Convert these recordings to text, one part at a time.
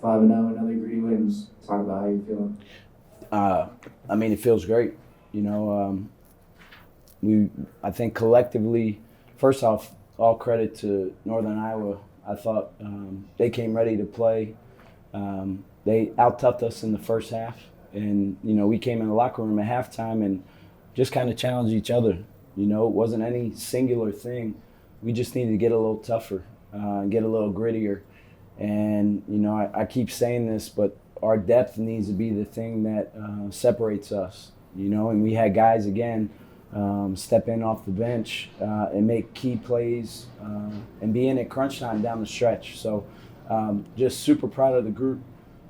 5-0, another gritty win. Just talk about how you're feeling. I mean, it feels great. You know, I think collectively, first off, all credit to Northern Iowa. I thought they came ready to play. They out-toughed us in the first half. And, you know, we came in the locker room at halftime and just kind of challenged each other. You know, it wasn't any singular thing. We just needed to get a little tougher, get a little grittier. And, you know, I keep saying this, but our depth needs to be the thing that separates us, you know. And we had guys, again, step in off the bench and make key plays and be in at crunch time down the stretch. So just super proud of the group.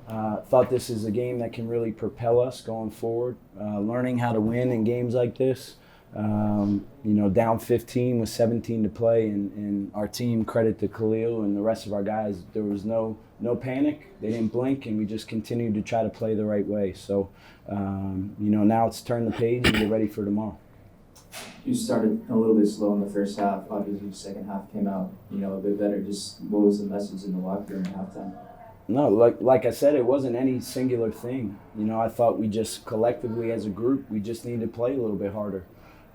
Thought this is a game that can really propel us going forward, learning how to win in games like this. You know, down 15 with 17 to play, and our team, credit to Khalil and the rest of our guys, there was no panic. They didn't blink, and we just continued to try to play the right way. So, you know, now it's turn the page and get ready for tomorrow. You started a little bit slow in the first half. Obviously, the second half came out, you know, a bit better. Just what was the message in the locker room at halftime? No, like I said, it wasn't any singular thing. You know, I thought we just collectively as a group, we just needed to play a little bit harder.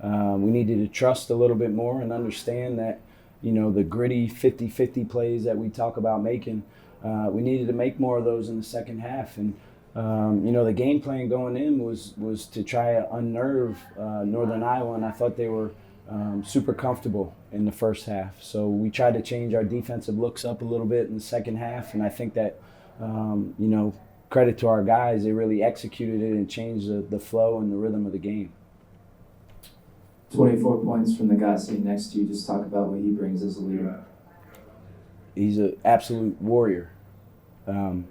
We needed to trust a little bit more and understand that, you know, the gritty 50-50 plays that we talk about making, we needed to make more of those in the second half. And, you know, the game plan going in was to try to unnerve Northern Iowa, and I thought they were super comfortable in the first half. So we tried to change our defensive looks up a little bit in the second half, and I think that, you know, credit to our guys, they really executed it and changed the flow and the rhythm of the game. 24 points from the guy sitting next to you. Just talk about what he brings as a leader. He's an absolute warrior. You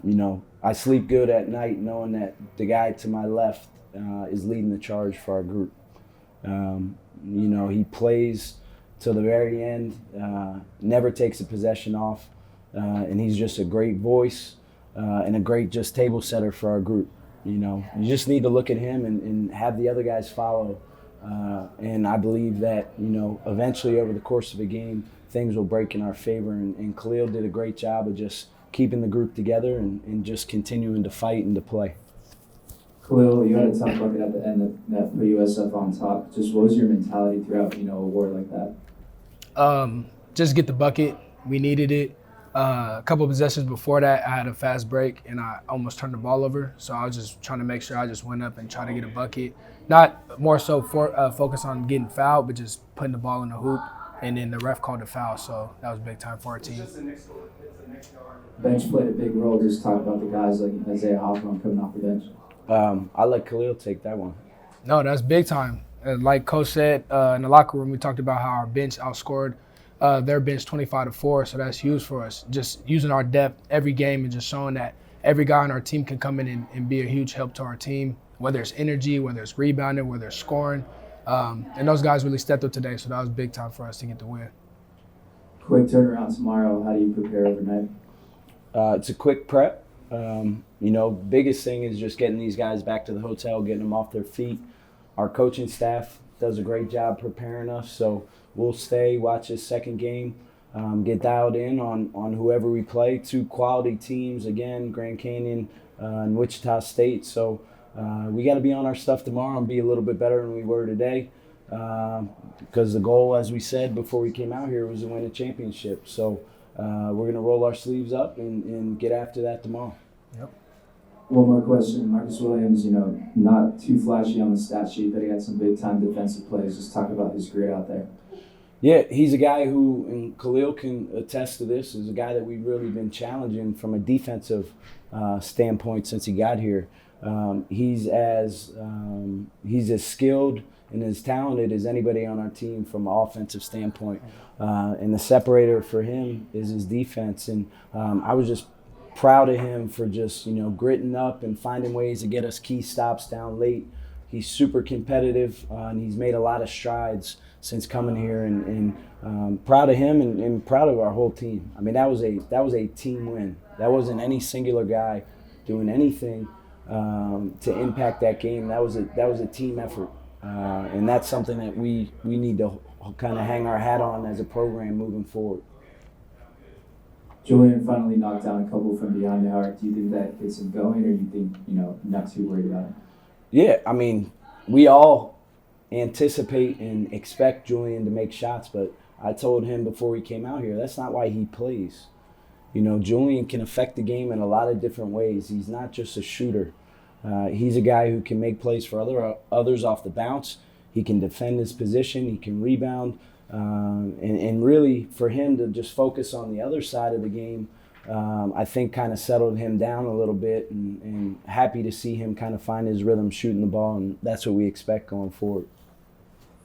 know, I sleep good at night knowing that the guy to my left is leading the charge for our group. You know, he plays till the very end, never takes a possession off, and he's just a great voice and a great just table setter for our group. You know, you just need to look at him and have the other guys follow. And I believe that, you know, eventually over the course of a game, things will break in our favor. And Khalil did a great job of just keeping the group together and just continuing to fight and to play. Khalil, you had a tough bucket at the end that put USF on top. Just what was your mentality throughout, you know, a war like that? Just get the bucket. We needed it. A couple of possessions before that, I had a fast break and I almost turned the ball over. So I was just trying to make sure I just went up and tried to get a bucket. Not more so focus on getting fouled, but just putting the ball in the hoop. And then the ref called a foul, so that was big time for our team. Bench played a big role. Just talk about the guys like Isaiah Hawthorne coming off the bench. I'll let Khalil take that one. No, that's big time. Like Coach said, in the locker room, we talked about how our bench outscored their bench 25-4, so that's huge for us. Just using our depth every game and just showing that every guy on our team can come in and be a huge help to our team, whether it's energy, whether it's rebounding, whether it's scoring. And those guys really stepped up today, so that was big time for us to get the win. Quick turnaround tomorrow. How do you prepare overnight? It's a quick prep. You know, biggest thing is just getting these guys back to the hotel, getting them off their feet. Our coaching staff does a great job preparing us, so we'll stay, watch this second game, get dialed in on whoever we play. Two quality teams, again, Grand Canyon and Wichita State. So we got to be on our stuff tomorrow and be a little bit better than we were today, because the goal, as we said before we came out here, was to win a championship. So we're going to roll our sleeves up and get after that tomorrow. Yep. One more question. Marcus Williams, you know, not too flashy on the stat sheet, but he had some big-time defensive plays. Just talk about his grit out there. Yeah, he's a guy who, and Khalil can attest to this, is a guy that we've really been challenging from a defensive standpoint since he got here. He's as skilled and as talented as anybody on our team from an offensive standpoint. And the separator for him is his defense. And I was just proud of him for just, you know, gritting up and finding ways to get us key stops down late. He's super competitive, and he's made a lot of strides since coming here. And proud of him and proud of our whole team. I mean, that was a team win. That wasn't any singular guy doing anything to impact that game. That was a team effort, and that's something that we need to kind of hang our hat on as a program moving forward. Julian finally knocked down a couple from behind the arc. Do you think that gets him going, or do you think, not too worried about it? Yeah, I mean, we all anticipate and expect Julian to make shots, but I told him before he came out here, that's not why he plays. Julian can affect the game in a lot of different ways. He's not just a shooter. He's a guy who can make plays for others off the bounce. He can defend his position. He can rebound. And really, for him to just focus on the other side of the game, I think kind of settled him down a little bit, and happy to see him kind of find his rhythm shooting the ball, and that's what we expect going forward.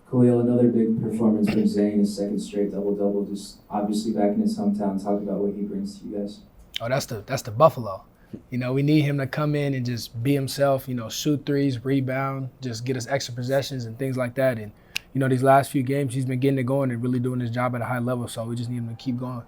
Khalil, another big performance from Zane, his second straight double-double, just obviously back in his hometown. Talk about what he brings to you guys. Oh, that's the Buffalo. We need him to come in and just be himself, shoot threes, rebound, just get us extra possessions and things like that. And, these last few games, he's been getting it going and really doing his job at a high level, so we just need him to keep going.